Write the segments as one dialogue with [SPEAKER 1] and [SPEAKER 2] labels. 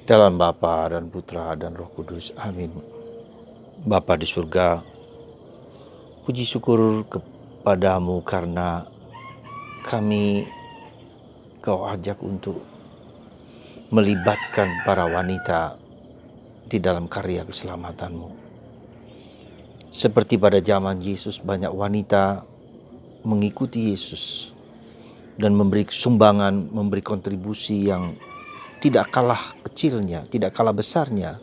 [SPEAKER 1] Dalam Bapa dan Putra dan Roh Kudus. Amin. Bapa di surga, puji syukur kepadamu karena kami Kau ajak untuk melibatkan para wanita di dalam karya keselamatanmu. Seperti pada zaman Yesus, banyak wanita mengikuti Yesus dan memberi sumbangan, memberi kontribusi yang tidak kalah kecilnya, tidak kalah besarnya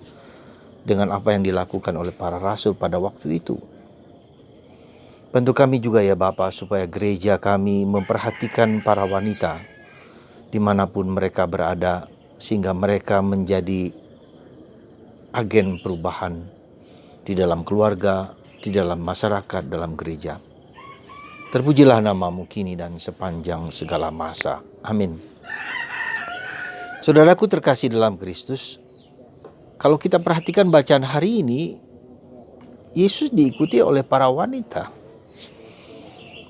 [SPEAKER 1] dengan apa yang dilakukan oleh para rasul pada waktu itu. Bantu kami juga ya Bapa, supaya gereja kami memperhatikan para wanita dimanapun mereka berada, sehingga mereka menjadi agen perubahan di dalam keluarga, di dalam masyarakat, dalam gereja. Terpujilah namamu kini dan sepanjang segala masa. Amin. Saudaraku terkasih dalam Kristus, kalau kita perhatikan bacaan hari ini, Yesus diikuti oleh para wanita.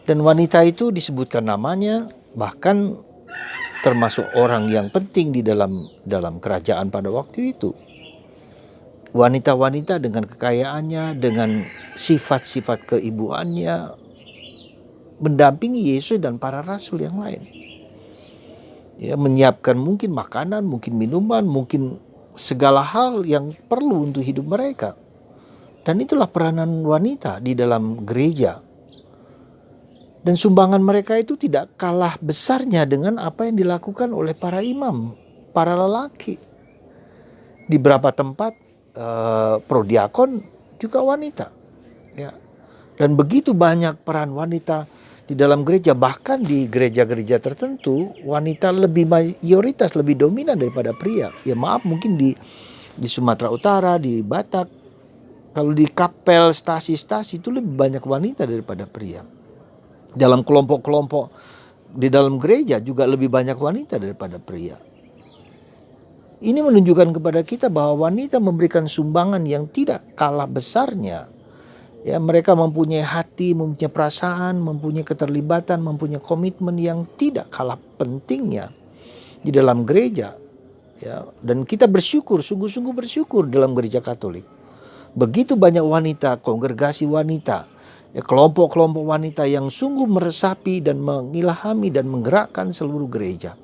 [SPEAKER 1] Dan wanita itu disebutkan namanya, bahkan termasuk orang yang penting di dalam kerajaan pada waktu itu. Wanita-wanita dengan kekayaannya, dengan sifat-sifat keibuannya, mendampingi Yesus dan para rasul yang lain. Ya, menyiapkan mungkin makanan, mungkin minuman, mungkin segala hal yang perlu untuk hidup mereka. Dan itulah peranan wanita di dalam gereja. Dan sumbangan mereka itu tidak kalah besarnya dengan apa yang dilakukan oleh para imam, para lelaki. Di beberapa tempat prodiakon juga wanita. Ya. Dan begitu banyak peran wanita di dalam gereja, bahkan di gereja-gereja tertentu wanita lebih mayoritas, lebih dominan daripada pria. Ya maaf, mungkin di Sumatera Utara, di Batak, kalau di kapel, stasi-stasi itu lebih banyak wanita daripada pria. Dalam kelompok-kelompok di dalam gereja juga lebih banyak wanita daripada pria. Ini menunjukkan kepada kita bahwa wanita memberikan sumbangan yang tidak kalah besarnya. Ya, mereka mempunyai hati, mempunyai perasaan, mempunyai keterlibatan, mempunyai komitmen yang tidak kalah pentingnya di dalam gereja. Ya, dan kita bersyukur, sungguh-sungguh bersyukur dalam gereja Katolik. Begitu banyak wanita, kongregasi wanita, ya, kelompok-kelompok wanita yang sungguh meresapi dan mengilhami dan menggerakkan seluruh gereja.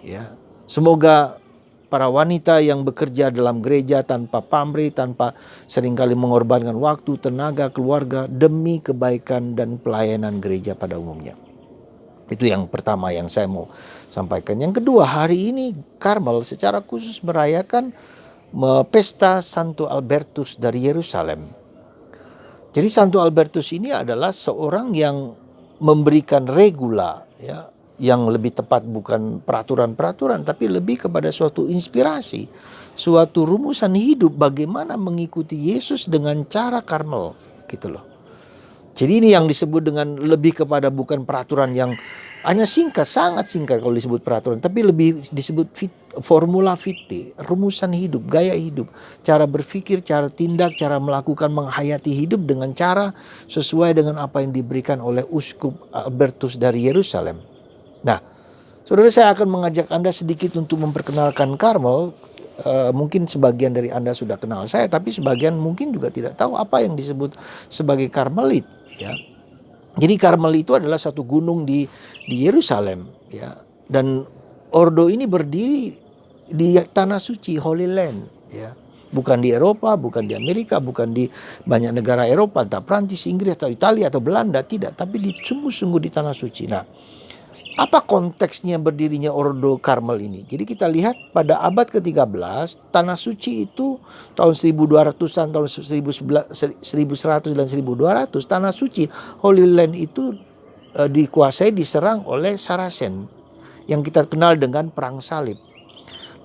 [SPEAKER 1] Ya, semoga para wanita yang bekerja dalam gereja tanpa pamrih, tanpa seringkali mengorbankan waktu, tenaga, keluarga demi kebaikan dan pelayanan gereja pada umumnya. Itu yang pertama yang saya mau sampaikan. Yang kedua, hari ini Karmel secara khusus merayakan pesta Santo Albertus dari Yerusalem. Jadi Santo Albertus ini adalah seorang yang memberikan regula, ya, yang lebih tepat bukan peraturan-peraturan, tapi lebih kepada suatu inspirasi, suatu rumusan hidup bagaimana mengikuti Yesus dengan cara Karmel, gitu loh. Jadi ini yang disebut dengan lebih kepada bukan peraturan yang hanya singkat, sangat singkat kalau disebut peraturan, tapi lebih disebut formula vitae, rumusan hidup, gaya hidup, cara berpikir, cara tindak, cara melakukan, menghayati hidup dengan cara sesuai dengan apa yang diberikan oleh Uskup Albertus dari Yerusalem. Nah, saudara, saya akan mengajak Anda sedikit untuk memperkenalkan Karmel. Mungkin sebagian dari Anda sudah kenal saya, tapi sebagian mungkin juga tidak tahu apa yang disebut sebagai Karmelit. Ya, jadi Karmel itu adalah satu gunung di Yerusalem. Ya, dan ordo ini berdiri di tanah suci, Holy Land. Ya, bukan di Eropa, bukan di Amerika, bukan di banyak negara Eropa, entah Prancis, Inggris atau Italia atau Belanda, tidak, tapi sungguh-sungguh di tanah suci. Nah, apa konteksnya berdirinya Ordo Karmel ini? Jadi kita lihat pada abad ke-13, tanah suci itu tahun 1200-an, tahun 1100 dan 1200, tanah suci Holy Land itu dikuasai, diserang oleh Saracen yang kita kenal dengan Perang Salib.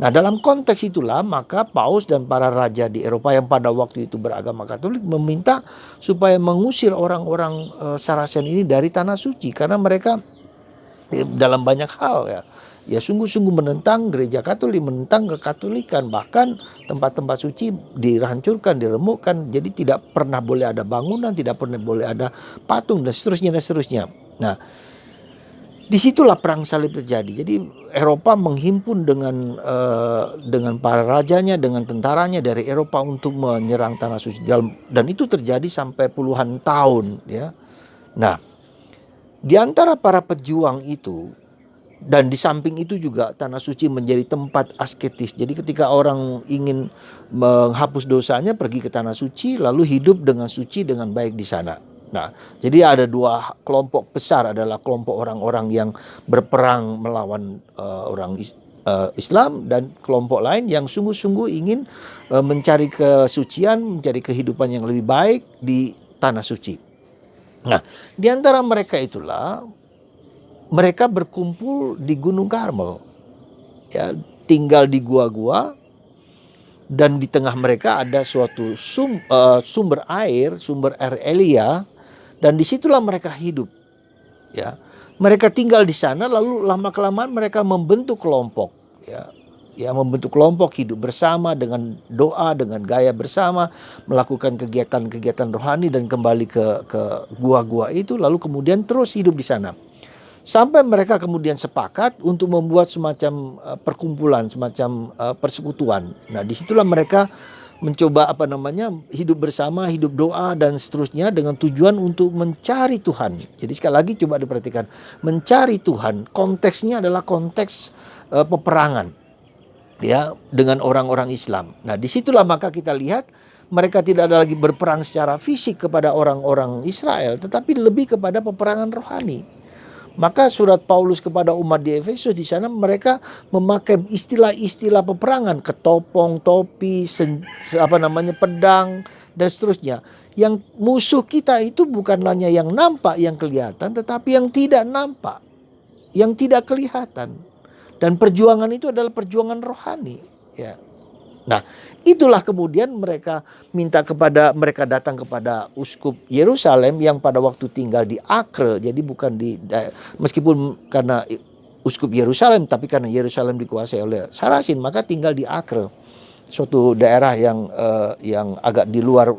[SPEAKER 1] Nah, dalam konteks itulah maka Paus dan para raja di Eropa yang pada waktu itu beragama Katolik meminta supaya mengusir orang-orang Saracen ini dari tanah suci, karena mereka dalam banyak hal ya sungguh-sungguh menentang gereja Katolik, menentang kekatolikan, bahkan tempat-tempat suci dihancurkan, diremukkan, jadi tidak pernah boleh ada bangunan, tidak pernah boleh ada patung dan seterusnya dan seterusnya. Nah, Disitulah perang salib terjadi. Jadi Eropa menghimpun dengan para rajanya, dengan tentaranya dari Eropa untuk menyerang tanah suci, dan itu terjadi sampai puluhan tahun, ya. Nah, di antara para pejuang itu, dan di samping itu juga tanah suci menjadi tempat asketis. Jadi ketika orang ingin menghapus dosanya, pergi ke tanah suci lalu hidup dengan suci dengan baik di sana. Nah, jadi ada dua kelompok besar, adalah kelompok orang-orang yang berperang melawan orang Islam, dan kelompok lain yang sungguh-sungguh ingin mencari kesucian, mencari kehidupan yang lebih baik di tanah suci. Nah, di antara mereka itulah mereka berkumpul di Gunung Karmel, ya, tinggal di gua-gua, dan di tengah mereka ada suatu sumber air Elia, dan disitulah mereka hidup, ya. Mereka tinggal di sana, lalu lama kelamaan mereka membentuk kelompok, ya, membentuk kelompok, hidup bersama dengan doa, dengan gaya bersama, melakukan kegiatan-kegiatan rohani, dan kembali ke gua-gua itu, lalu kemudian terus hidup di sana. Sampai mereka kemudian sepakat untuk membuat semacam perkumpulan, semacam persekutuan. Nah, disitulah mereka mencoba hidup bersama, hidup doa dan seterusnya, dengan tujuan untuk mencari Tuhan. Jadi sekali lagi coba diperhatikan, mencari Tuhan, konteksnya adalah konteks peperangan, ya, dengan orang-orang Islam. Nah, disitulah maka kita lihat mereka tidak ada lagi berperang secara fisik kepada orang-orang Israel, tetapi lebih kepada peperangan rohani. Maka surat Paulus kepada umat di Efesus, di sana mereka memakai istilah-istilah peperangan, ketopong, topi, pedang dan seterusnya. Yang musuh kita itu bukanlah yang nampak, yang kelihatan, tetapi yang tidak nampak, yang tidak kelihatan. Dan perjuangan itu adalah perjuangan rohani, ya. Nah, itulah kemudian mereka mereka datang kepada uskup Yerusalem yang pada waktu tinggal di Acre. Jadi bukan meskipun karena uskup Yerusalem, tapi karena Yerusalem dikuasai oleh Sarasin, maka tinggal di Acre, suatu daerah yang agak di luar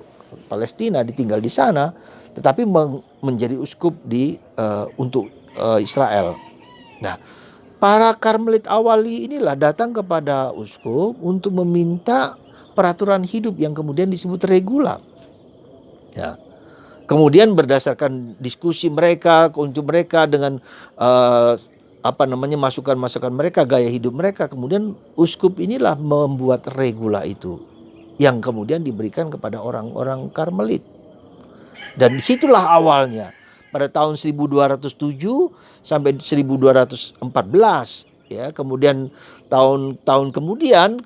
[SPEAKER 1] Palestina, ditinggal di sana, tetapi menjadi uskup untuk Israel. Nah, para Karmelit Awali inilah datang kepada uskup untuk meminta peraturan hidup yang kemudian disebut regula. Ya. Kemudian berdasarkan diskusi mereka, kunjung mereka dengan masukan-masukan mereka, gaya hidup mereka, kemudian uskup inilah membuat regula itu yang kemudian diberikan kepada orang-orang Karmelit. Dan disitulah awalnya. Pada tahun 1207 sampai 1214, ya. Kemudian tahun kemudian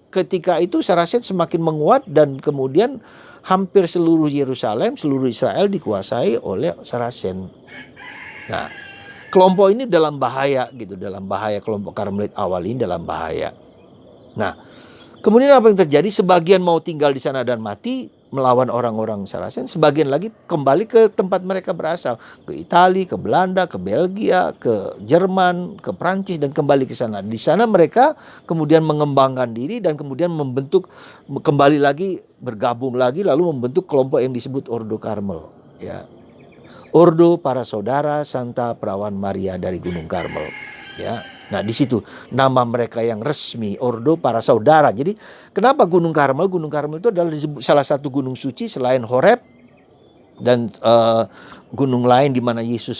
[SPEAKER 1] ketika itu Sarasen semakin menguat, dan kemudian hampir seluruh Yerusalem, seluruh Israel dikuasai oleh Sarasen. Nah, kelompok ini dalam bahaya kelompok Karmelit awal ini dalam bahaya. Nah, kemudian apa yang terjadi? Sebagian mau tinggal di sana dan mati melawan orang-orang Sarasen, sebagian lagi kembali ke tempat mereka berasal, ke Italia, ke Belanda, ke Belgia, ke Jerman, ke Prancis, dan kembali ke sana. Di sana mereka kemudian mengembangkan diri dan kemudian kembali lagi, bergabung lagi, lalu membentuk kelompok yang disebut Ordo Karmel, ya. Ordo para saudara Santa Perawan Maria dari Gunung Karmel, ya. Nah, di situ nama mereka yang resmi, Ordo para saudara. Jadi kenapa Gunung Karmel? Gunung Karmel itu adalah salah satu gunung suci selain Horeb dan gunung lain di mana Yesus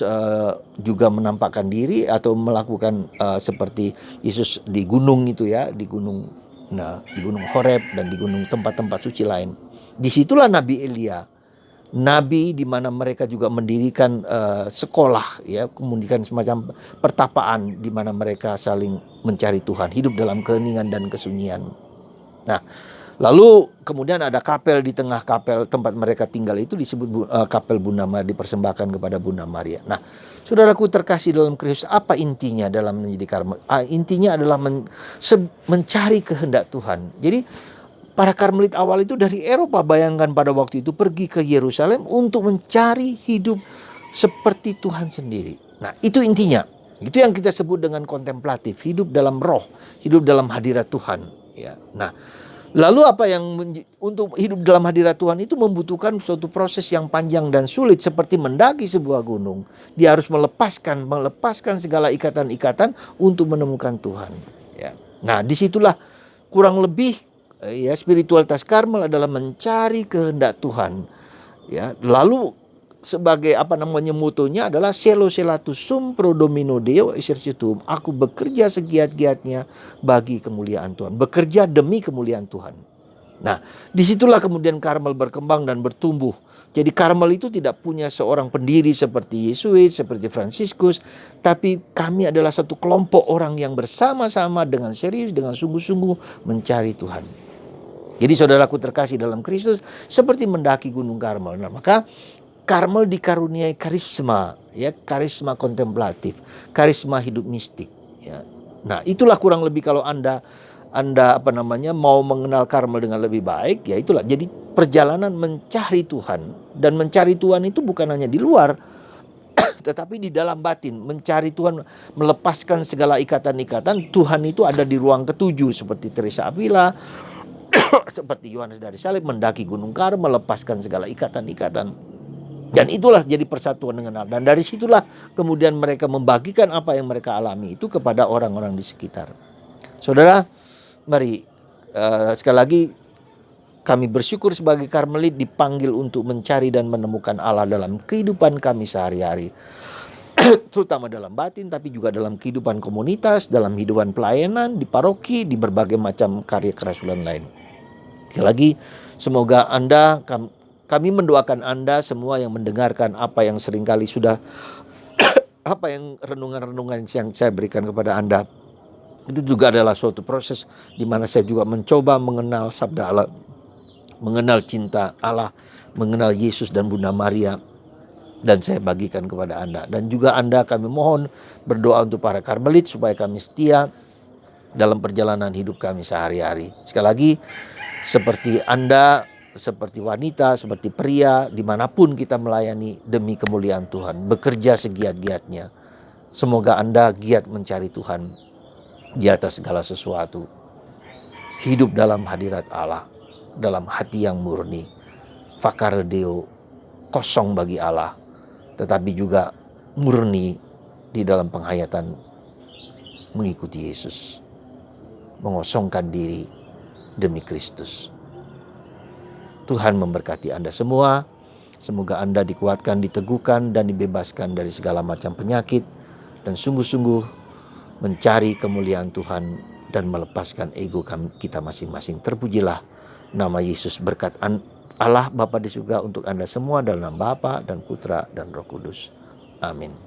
[SPEAKER 1] juga menampakkan diri atau melakukan seperti Yesus di gunung itu, ya, di gunung Horeb dan di gunung tempat-tempat suci lain. Disitulah Nabi Elia, nabi di mana mereka juga mendirikan sekolah, ya, kemudian semacam pertapaan di mana mereka saling mencari Tuhan, hidup dalam keheningan dan kesunyian. Nah, lalu kemudian ada kapel di tengah kapel tempat mereka tinggal itu disebut kapel Bunda Maria, dipersembahkan kepada Bunda Maria. Nah, saudaraku terkasih dalam Kristus, apa intinya dalam menjadi Karmel? Intinya adalah mencari kehendak Tuhan. Jadi para Karmelit awal itu dari Eropa, bayangkan, pada waktu itu pergi ke Yerusalem untuk mencari hidup seperti Tuhan sendiri. Nah, itu intinya. Itu yang kita sebut dengan kontemplatif, hidup dalam roh, hidup dalam hadirat Tuhan, ya. Nah, Lalu apa yang untuk hidup dalam hadirat Tuhan itu membutuhkan suatu proses yang panjang dan sulit seperti mendaki sebuah gunung. Dia harus melepaskan segala ikatan-ikatan untuk menemukan Tuhan. Ya. Nah, disitulah kurang lebih ya spiritualitas Karmel adalah mencari kehendak Tuhan. Ya, lalu sebagai motonya adalah selo selatus sum pro domino Deo exercitum. Aku bekerja segiat-giatnya bagi kemuliaan Tuhan. Bekerja demi kemuliaan Tuhan. Nah, disitulah kemudian Karmel berkembang dan bertumbuh. Jadi Karmel itu tidak punya seorang pendiri seperti Yesuit, seperti Fransiskus, tapi kami adalah satu kelompok orang yang bersama-sama dengan serius, dengan sungguh-sungguh mencari Tuhan. Jadi saudaraku terkasih dalam Kristus, seperti mendaki gunung Karmel. Nah, maka Karmel dikaruniai karisma, ya, karisma kontemplatif, karisma hidup mistik, ya. Nah, itulah kurang lebih kalau Anda mau mengenal Karmel dengan lebih baik, ya itulah. Jadi perjalanan mencari Tuhan, dan mencari Tuhan itu bukan hanya di luar, tetapi di dalam batin. Mencari Tuhan, melepaskan segala ikatan-ikatan. Tuhan itu ada di ruang ketujuh seperti Teresa Avila, seperti Yohanes dari Salib, mendaki gunung Karmel, melepaskan segala ikatan-ikatan. Dan itulah jadi persatuan dengan Allah. Dan dari situlah kemudian mereka membagikan apa yang mereka alami itu kepada orang-orang di sekitar. Saudara, mari sekali lagi kami bersyukur sebagai Karmelit dipanggil untuk mencari dan menemukan Allah dalam kehidupan kami sehari-hari. Terutama dalam batin, tapi juga dalam kehidupan komunitas, dalam kehidupan pelayanan, di paroki, di berbagai macam karya kerasulan lain. Sekali lagi, semoga kami mendoakan Anda semua yang mendengarkan apa yang seringkali sudah renungan-renungan yang saya berikan kepada Anda. Itu juga adalah suatu proses di mana saya juga mencoba mengenal sabda Allah, mengenal cinta Allah, mengenal Yesus dan Bunda Maria, dan saya bagikan kepada Anda. Dan juga Anda kami mohon berdoa untuk para Karmelit supaya kami setia dalam perjalanan hidup kami sehari-hari. Sekali lagi, seperti Anda, seperti wanita, seperti pria, dimanapun kita melayani demi kemuliaan Tuhan, bekerja segiat-giatnya. Semoga Anda giat mencari Tuhan di atas segala sesuatu. Hidup dalam hadirat Allah, dalam hati yang murni, fakare Deo, kosong bagi Allah, tetapi juga murni di dalam penghayatan mengikuti Yesus, mengosongkan diri demi Kristus. Tuhan memberkati Anda semua. Semoga Anda dikuatkan, diteguhkan, dan dibebaskan dari segala macam penyakit, dan sungguh-sungguh mencari kemuliaan Tuhan dan melepaskan ego kita masing-masing. Terpujilah nama Yesus. Berkat Allah Bapa di surga untuk Anda semua dalam nama Bapa dan Putra dan Roh Kudus. Amin.